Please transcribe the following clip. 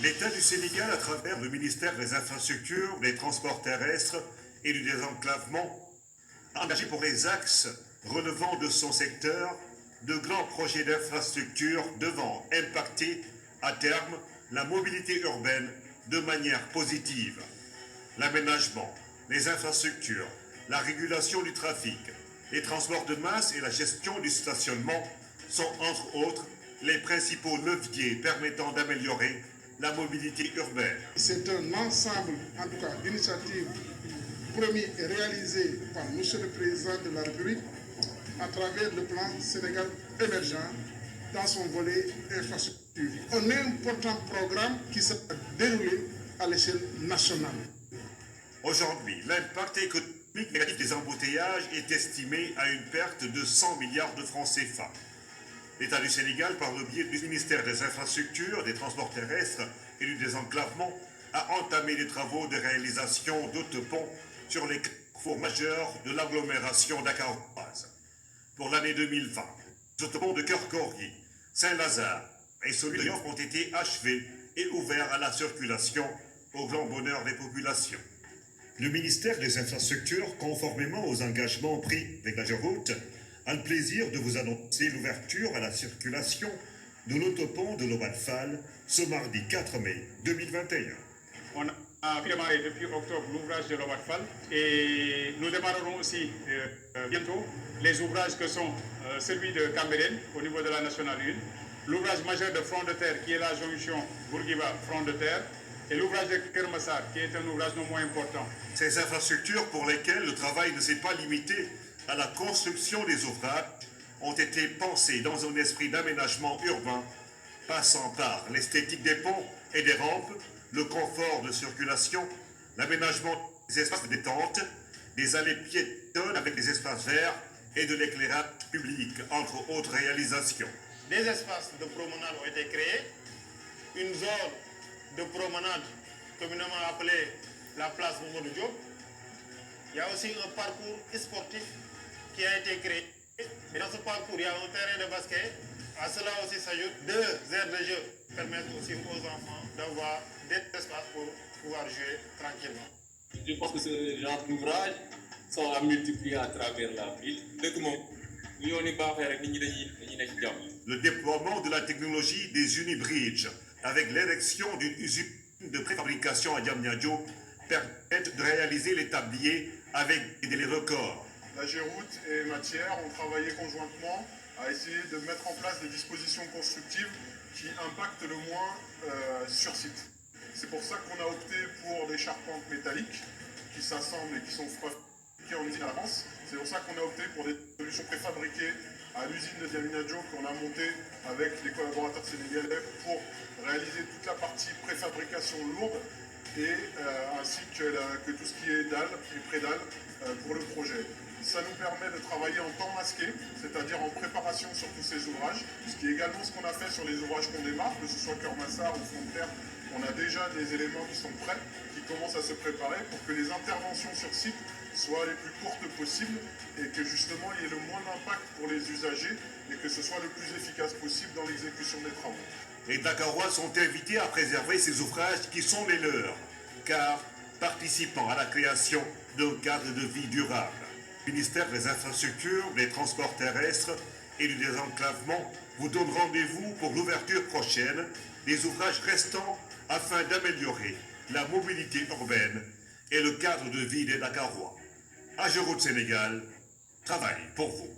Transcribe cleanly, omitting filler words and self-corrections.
L'État du Sénégal, à travers le ministère des Infrastructures, des Transports terrestres et du désenclavement, a engagé pour les axes relevant de son secteur de grands projets d'infrastructures devant impacter à terme la mobilité urbaine de manière positive. L'aménagement, les infrastructures, la régulation du trafic, les transports de masse et la gestion du stationnement sont entre autres les principaux leviers permettant d'améliorer la mobilité urbaine. C'est un ensemble, en tout cas, d'initiatives promis et réalisées par M. le Président de la République à travers le plan Sénégal émergent dans son volet infrastructure. Un important programme qui sera déroulé à l'échelle nationale. Aujourd'hui, l'impact économique négatif des embouteillages est estimé à une perte de 100 milliards de francs CFA. L'État du Sénégal, par le biais du ministère des Infrastructures, des Transports terrestres et du désenclavement, a entamé des travaux de réalisation d'autoponts sur les carrefours majeurs de l'agglomération dakaroise. Pour l'année 2020, les autoponts de Kerkori, Saint-Lazare et celui de Yoff ont été achevés et ouverts à la circulation au grand bonheur des populations. Le ministère des Infrastructures, conformément aux engagements pris avec l'Ageroute, a le plaisir de vous annoncer l'ouverture à la circulation de l'autopont de l'Obalfal ce mardi 4 mai 2021. On a démarré depuis octobre l'ouvrage de l'Obalfal et nous démarrerons aussi bientôt les ouvrages que sont celui de Cambérène au niveau de la Nationale 1, l'ouvrage majeur de Front de Terre qui est la jonction Bourguiba-Front de Terre et l'ouvrage de Kermassar qui est un ouvrage non moins important. Ces infrastructures pour lesquelles le travail ne s'est pas limité à la construction des ouvrages ont été pensées dans un esprit d'aménagement urbain, passant par l'esthétique des ponts et des rampes, le confort de circulation, l'aménagement des espaces de détente, des allées piétonnes avec des espaces verts et de l'éclairage public, entre autres réalisations. Des espaces de promenade ont été créés, une zone de promenade communément appelée la place Mamadou Diop. Il y a aussi un parcours sportif qui a été créé. Et dans ce parcours, il y a un terrain de basket. À cela aussi s'ajoutent 2 aires de jeu qui permettent aussi aux enfants d'avoir des espaces pour pouvoir jouer tranquillement. Je pense que ce genre d'ouvrages sont à multiplier à travers la ville. Le déploiement de la technologie des unibridges avec l'érection d'une usine de préfabrication à Diamniadio permettent de réaliser les tabliers avec des délais records. La Géroute et Matière ont travaillé conjointement à essayer de mettre en place des dispositions constructives qui impactent le moins sur site. C'est pour ça qu'on a opté pour des charpentes métalliques qui s'assemblent et qui sont fabriquées en usine à l'avance. C'est pour ça qu'on a opté pour des solutions préfabriquées à l'usine de Diamniadio qu'on a montée avec les collaborateurs sénégalais pour réaliser toute la partie préfabrication lourde et ainsi que tout ce qui est dalle et prédalle pour le projet. Ça nous permet de travailler en temps masqué, c'est-à-dire en préparation sur tous ces ouvrages, ce qui est également ce qu'on a fait sur les ouvrages qu'on démarre, que ce soit Kermassar ou Front de Terre. On a déjà des éléments qui sont prêts, qui commencent à se préparer pour que les interventions sur site soient les plus courtes possibles et que justement il y ait le moins d'impact pour les usagers et que ce soit le plus efficace possible dans l'exécution des travaux. Les Dakarois sont invités à préserver ces ouvrages qui sont les leurs, car participant à la création d'un cadre de vie durable. Le ministère des Infrastructures, des Transports terrestres et du désenclavement vous donne rendez-vous pour l'ouverture prochaine des ouvrages restants afin d'améliorer la mobilité urbaine et le cadre de vie des Dakarois. Ageroute Sénégal travaille pour vous.